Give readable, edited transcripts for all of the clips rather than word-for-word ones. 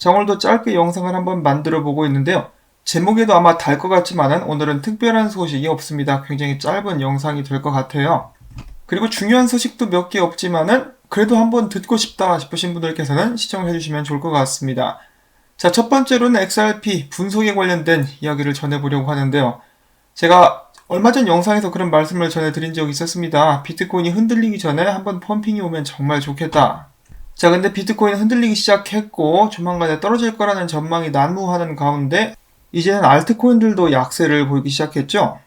자, 오늘도 짧게 영상을 한번 만들어 보고 있는데요. 제목에도 아마 달 것 같지만은 오늘은 특별한 소식이 없습니다. 굉장히 짧은 영상이 될 것 같아요. 그리고 중요한 소식도 몇 개 없지만은 그래도 한번 듣고 싶다 싶으신 분들께서는 시청해 주시면 좋을 것 같습니다. 자, 첫 번째로는 XRP 분석에 관련된 이야기를 전해보려고 하는데요. 제가 얼마 전 영상에서 그런 말씀을 전해드린 적이 있었습니다. 비트코인이 흔들리기 전에 한번 펌핑이 오면 정말 좋겠다. 자, 근데 비트코인 흔들리기 시작했고 조만간에 떨어질 거라는 전망이 난무하는 가운데 이제는 알트코인들도 약세를 보이기 시작했죠.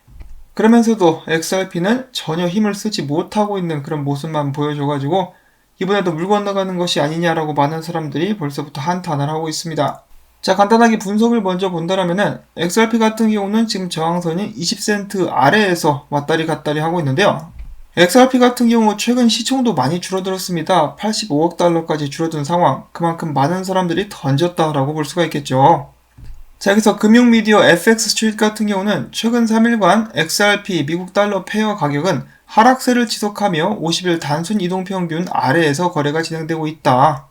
그러면서도 XRP는 전혀 힘을 쓰지 못하고 있는 그런 모습만 보여줘가지고 이번에도 물 건너가는 것이 아니냐라고 많은 사람들이 벌써부터 한탄을 하고 있습니다. 자, 간단하게 분석을 먼저 본다라면은 XRP 같은 경우는 지금 저항선이 20센트 아래에서 왔다리 갔다리 하고 있는데요. XRP 같은 경우 최근 시총도 많이 줄어들었습니다. 85억 달러까지 줄어든 상황. 그만큼 많은 사람들이 던졌다라고 볼 수가 있겠죠. 자, 여기서 금융미디어 FX스트리트 같은 경우는 최근 3일간 XRP 미국 달러 페어 가격은 하락세를 지속하며 50일 단순 이동평균 아래에서 거래가 진행되고 있다.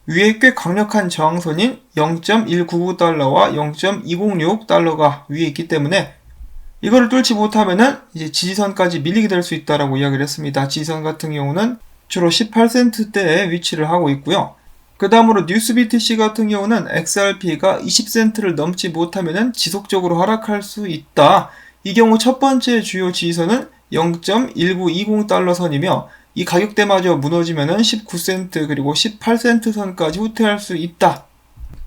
위에 꽤 강력한 저항선인 0.199달러와 0.206달러가 위에 있기 때문에 이거를 뚫지 못하면은 이제 지지선까지 밀리게 될 수 있다라고 이야기를 했습니다. 지지선 같은 경우는 주로 18센트대에 위치를 하고 있고요. 그 다음으로 뉴스BTC 같은 경우는 XRP가 20센트를 넘지 못하면은 지속적으로 하락할 수 있다. 이 경우 첫 번째 주요 지지선은 0.1920달러 선이며 이 가격대마저 무너지면은 19센트 그리고 18센트 선까지 후퇴할 수 있다.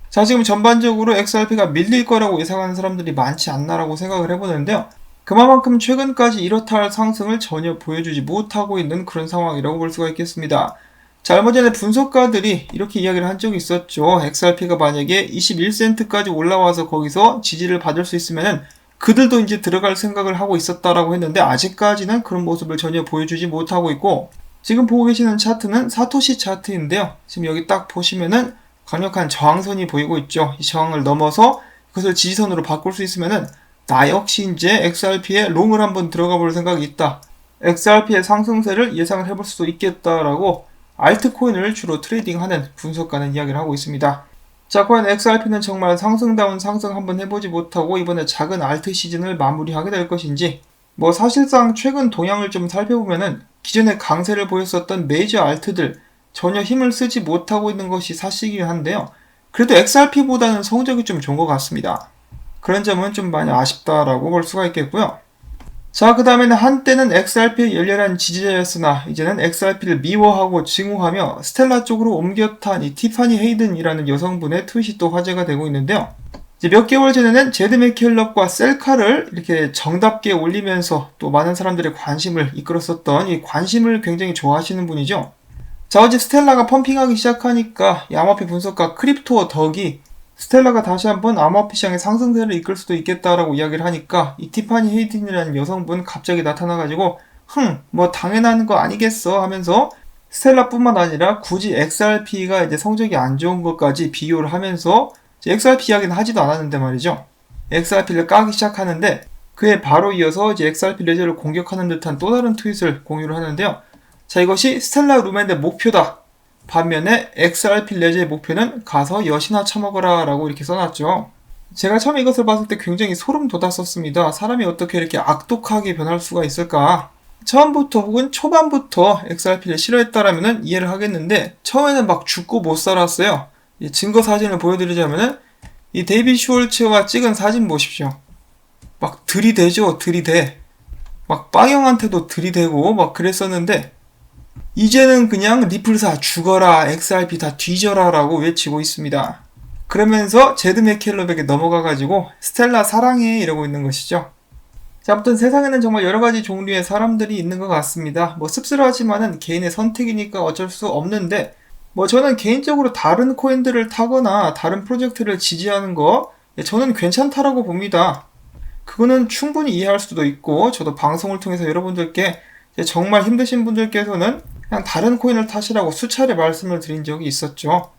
자, 지금 전반적으로 XRP가 밀릴 거라고 예상하는 사람들이 많지 않나라고 생각을 해보는데요. 그만큼 최근까지 이렇다 할 상승을 전혀 보여주지 못하고 있는 그런 상황이라고 볼 수가 있겠습니다. 자, 얼마 전에 분석가들이 이렇게 이야기를 한 적이 있었죠. XRP가 만약에 21센트까지 올라와서 거기서 지지를 받을 수 있으면은 그들도 이제 들어갈 생각을 하고 있었다라고 했는데 아직까지는 그런 모습을 전혀 보여주지 못하고 있고 지금 보고 계시는 차트는 사토시 차트인데요. 지금 여기 딱 보시면은 강력한 저항선이 보이고 있죠. 이 저항을 넘어서 그것을 지지선으로 바꿀 수 있으면은 나 역시 이제 XRP에 롱을 한번 들어가 볼 생각이 있다. XRP의 상승세를 예상을 해볼 수도 있겠다라고 알트코인을 주로 트레이딩하는 분석가는 이야기를 하고 있습니다. 자, 과연 XRP는 정말 상승다운 상승 한번 해보지 못하고 이번에 작은 알트 시즌을 마무리하게 될 것인지 사실상 최근 동향을 좀 살펴보면은 기존에 강세를 보였었던 메이저 알트들 전혀 힘을 쓰지 못하고 있는 것이 사실이긴 한데요. 그래도 XRP보다는 성적이 좀 좋은 것 같습니다. 그런 점은 좀 많이 아쉽다라고 볼 수가 있겠고요. 자, 그 다음에는 한때는 XRP의 열렬한 지지자였으나 이제는 XRP를 미워하고 증오하며 스텔라 쪽으로 옮겼던 이 티파니 헤이든이라는 여성분의 트윗이 또 화제가 되고 있는데요. 이제 몇 개월 전에는 제드 맥켈럽과 셀카를 이렇게 정답게 올리면서 또 많은 사람들의 관심을 이끌었었던 이 관심을 굉장히 좋아하시는 분이죠. 자, 어제 스텔라가 펌핑하기 시작하니까 이 암호화폐 분석가 크립토어 덕이 스텔라가 다시 한번 암호화폐 시장의 상승세를 이끌 수도 있겠다라고 이야기를 하니까 이 티파니 헤이든이라는 여성분 갑자기 나타나가지고 당연한 거 아니겠어 하면서 스텔라뿐만 아니라 굳이 XRP가 이제 성적이 안 좋은 것까지 비교를 하면서 XRP 이야기는 하지도 않았는데 말이죠. XRP를 까기 시작하는데 그에 바로 이어서 이제 XRP 레저를 공격하는 듯한 또 다른 트윗을 공유를 하는데요. 자, 이것이 스텔라 루멘의 목표다. 반면에 XRP 레저의 목표는 가서 여시나 처먹어라 라고 이렇게 써놨죠. 제가 처음에 이것을 봤을 때 굉장히 소름 돋았었습니다. 사람이 어떻게 이렇게 악독하게 변할 수가 있을까? 처음부터 혹은 초반부터 XRP를 싫어했다라면 이해를 하겠는데 처음에는 막 죽고 못 살았어요. 이 증거 사진을 보여드리자면은 이 데이비 슈월츠가 찍은 사진 보십시오. 막 들이대죠, 들이대. 막 빵형한테도 들이대고 막 그랬었는데 이제는 그냥 리플사 죽어라, XRP 다 뒤져라 라고 외치고 있습니다. 그러면서 제드 맥켈럽에게 넘어가가지고 스텔라 사랑해 이러고 있는 것이죠. 자, 아무튼 세상에는 정말 여러가지 종류의 사람들이 있는 것 같습니다. 씁쓸하지만은 개인의 선택이니까 어쩔 수 없는데 저는 개인적으로 다른 코인들을 타거나 다른 프로젝트를 지지하는 거 저는 괜찮다라고 봅니다. 그거는 충분히 이해할 수도 있고 저도 방송을 통해서 여러분들께 정말 힘드신 분들께서는 그냥 다른 코인을 타시라고 수차례 말씀을 드린 적이 있었죠.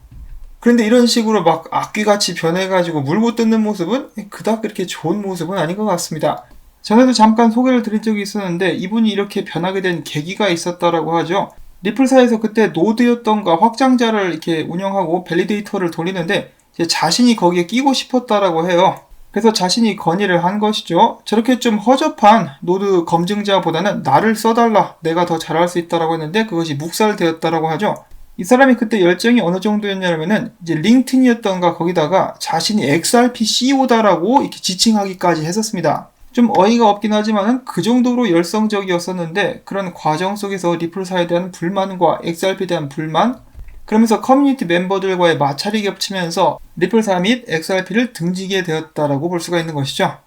그런데 이런 식으로 막 악귀같이 변해가지고 물고 뜯는 모습은 그닥 그렇게 좋은 모습은 아닌 것 같습니다. 전에도 잠깐 소개를 드린 적이 있었는데 이분이 이렇게 변하게 된 계기가 있었다라고 하죠. 리플사에서 그때 노드였던가 확장자를 이렇게 운영하고 밸리데이터를 돌리는데 이제 자신이 거기에 끼고 싶었다라고 해요. 그래서 자신이 건의를 한 것이죠. 저렇게 좀 허접한 노드 검증자보다는 나를 써달라, 내가 더 잘할 수 있다라고 했는데 그것이 묵살되었다라고 하죠. 이 사람이 그때 열정이 어느 정도였냐면은 이제 링크드인이었던가 거기다가 자신이 XRP CEO다라고 이렇게 지칭하기까지 했었습니다. 좀 어이가 없긴 하지만은 그 정도로 열성적이었었는데 그런 과정 속에서 리플사에 대한 불만과 XRP에 대한 불만, 그러면서 커뮤니티 멤버들과의 마찰이 겹치면서 리플사 및 XRP를 등지게 되었다라고 볼 수가 있는 것이죠.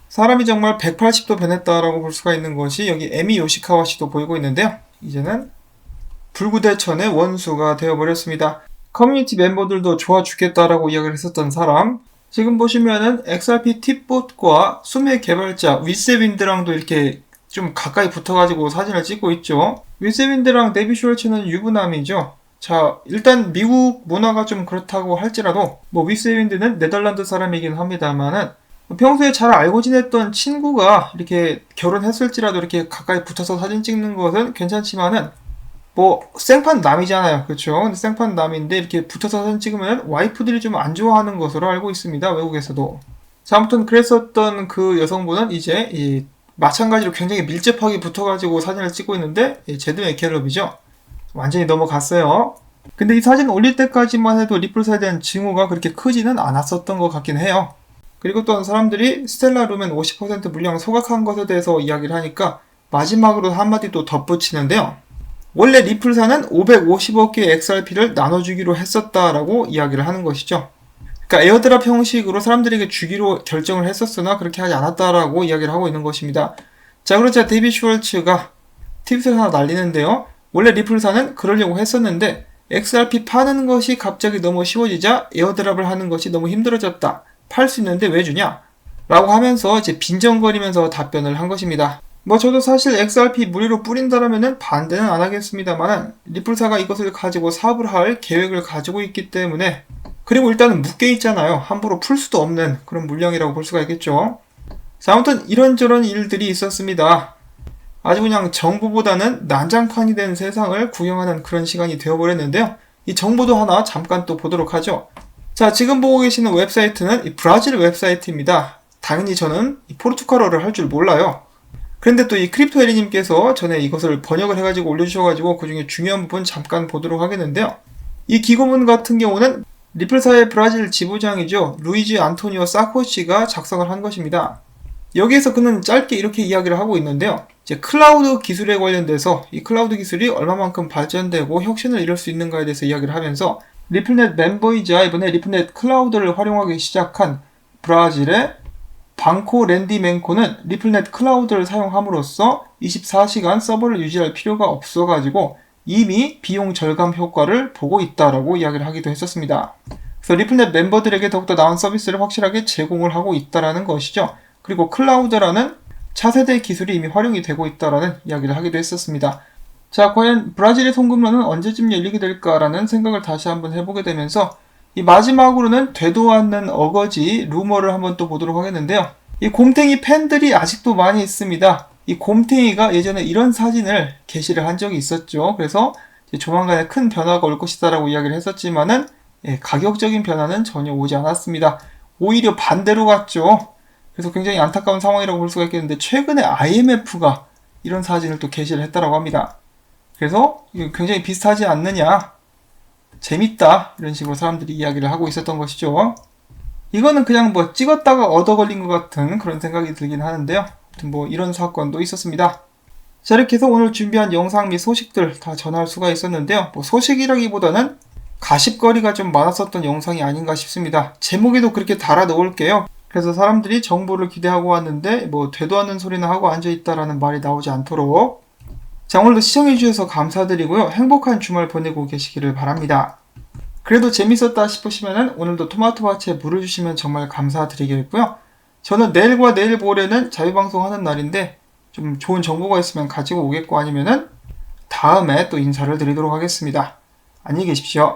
사람이 정말 180도 변했다라고 볼 수가 있는 것이 여기 에미 요시카와 씨도 보이고 있는데요. 이제는 불구대천의 원수가 되어버렸습니다. 커뮤니티 멤버들도 좋아 죽겠다라고 이야기를 했었던 사람, 지금 보시면은 XRP 팁봇과 수메 개발자 윗세빈드랑도 이렇게 좀 가까이 붙어가지고 사진을 찍고 있죠. 윗세빈드랑 데이빗 슈왈츠는 유부남이죠. 자, 일단 미국 문화가 좀 그렇다고 할지라도 윗세빈드는 네덜란드 사람이긴 합니다만은 평소에 잘 알고 지냈던 친구가 이렇게 결혼했을지라도 이렇게 가까이 붙어서 사진 찍는 것은 괜찮지만은 생판 남이잖아요. 그렇죠? 근데 생판 남인데 이렇게 붙어서 사진 찍으면 와이프들이 좀 안 좋아하는 것으로 알고 있습니다. 외국에서도. 자, 아무튼 그랬었던 그 여성분은 이제 마찬가지로 굉장히 밀접하게 붙어가지고 사진을 찍고 있는데 제드의 갤럽이죠. 완전히 넘어갔어요. 근데 이 사진 올릴 때까지만 해도 리플사에 대한 징후가 그렇게 크지는 않았었던 것 같긴 해요. 그리고 또 사람들이 스텔라 루멘 50% 물량 소각한 것에 대해서 이야기를 하니까 마지막으로 한마디 또 덧붙이는데요. 원래 리플사는 550억 개의 XRP를 나눠주기로 했었다라고 이야기를 하는 것이죠. 그러니까 에어드랍 형식으로 사람들에게 주기로 결정을 했었으나 그렇게 하지 않았다라고 이야기를 하고 있는 것입니다. 자, 그렇자 데이빗 슈왈츠가 팁을 하나 날리는데요. 원래 리플사는 그러려고 했었는데 XRP 파는 것이 갑자기 너무 쉬워지자 에어드랍을 하는 것이 너무 힘들어졌다. 팔 수 있는데 왜 주냐? 라고 하면서 이제 빈정거리면서 답변을 한 것입니다. 저도 사실 XRP 무료로 뿌린다라면은 반대는 안 하겠습니다만 리플사가 이것을 가지고 사업을 할 계획을 가지고 있기 때문에, 그리고 일단은 묶여 있잖아요. 함부로 풀 수도 없는 그런 물량이라고 볼 수가 있겠죠. 자, 아무튼 이런저런 일들이 있었습니다. 아주 그냥 정보보다는 난장판이 된 세상을 구경하는 그런 시간이 되어버렸는데요. 이 정보도 하나 잠깐 또 보도록 하죠. 자, 지금 보고 계시는 웹사이트는 이 브라질 웹사이트입니다. 당연히 저는 이 포르투갈어를 할 줄 몰라요. 그런데 또 이 크립토에리님께서 전에 이것을 번역을 해가지고 올려주셔가지고 그 중에 중요한 부분 잠깐 보도록 하겠는데요. 이 기고문 같은 경우는 리플사의 브라질 지부장이죠. 루이즈 안토니오 사코시가 작성을 한 것입니다. 여기에서 그는 짧게 이렇게 이야기를 하고 있는데요. 이제 클라우드 기술에 관련돼서 이 클라우드 기술이 얼마만큼 발전되고 혁신을 이룰 수 있는가에 대해서 이야기를 하면서 리플넷 멤버이자 이번에 리플넷 클라우드를 활용하기 시작한 브라질의 방코 랜디멘코는 리플넷 클라우드를 사용함으로써 24시간 서버를 유지할 필요가 없어가지고 이미 비용 절감 효과를 보고 있다라고 이야기를 하기도 했었습니다. 그래서 리플넷 멤버들에게 더욱더 나은 서비스를 확실하게 제공을 하고 있다라는 것이죠. 그리고 클라우드라는 차세대 기술이 이미 활용이 되고 있다라는 이야기를 하기도 했었습니다. 자, 과연 브라질의 송금로는 언제쯤 열리게 될까라는 생각을 다시 한번 해보게 되면서 이 마지막으로는 되도 않는 어거지 루머를 한번 또 보도록 하겠는데요. 이 곰탱이 팬들이 아직도 많이 있습니다. 이 곰탱이가 예전에 이런 사진을 게시를 한 적이 있었죠. 그래서 조만간에 큰 변화가 올 것이다라고 이야기를 했었지만은 가격적인 변화는 전혀 오지 않았습니다. 오히려 반대로 갔죠. 그래서 굉장히 안타까운 상황이라고 볼 수가 있겠는데 최근에 IMF가 이런 사진을 또 게시를 했다라고 합니다. 그래서 이거 굉장히 비슷하지 않느냐, 재밌다, 이런 식으로 사람들이 이야기를 하고 있었던 것이죠. 이거는 그냥 찍었다가 얻어 걸린 것 같은 그런 생각이 들긴 하는데요. 아무튼 이런 사건도 있었습니다. 자, 이렇게 해서 오늘 준비한 영상 및 소식들 다 전할 수가 있었는데요. 소식이라기보다는 가십거리가 좀 많았었던 영상이 아닌가 싶습니다. 제목에도 그렇게 달아 놓을게요. 그래서 사람들이 정보를 기대하고 왔는데 되도 않는 소리나 하고 앉아있다라는 말이 나오지 않도록. 자, 오늘도 시청해주셔서 감사드리고요. 행복한 주말 보내고 계시기를 바랍니다. 그래도 재밌었다 싶으시면 오늘도 토마토밭에 물을 주시면 정말 감사드리겠고요. 저는 내일과 내일 모레는 자유방송 하는 날인데 좀 좋은 정보가 있으면 가지고 오겠고 아니면은 다음에 또 인사를 드리도록 하겠습니다. 안녕히 계십시오.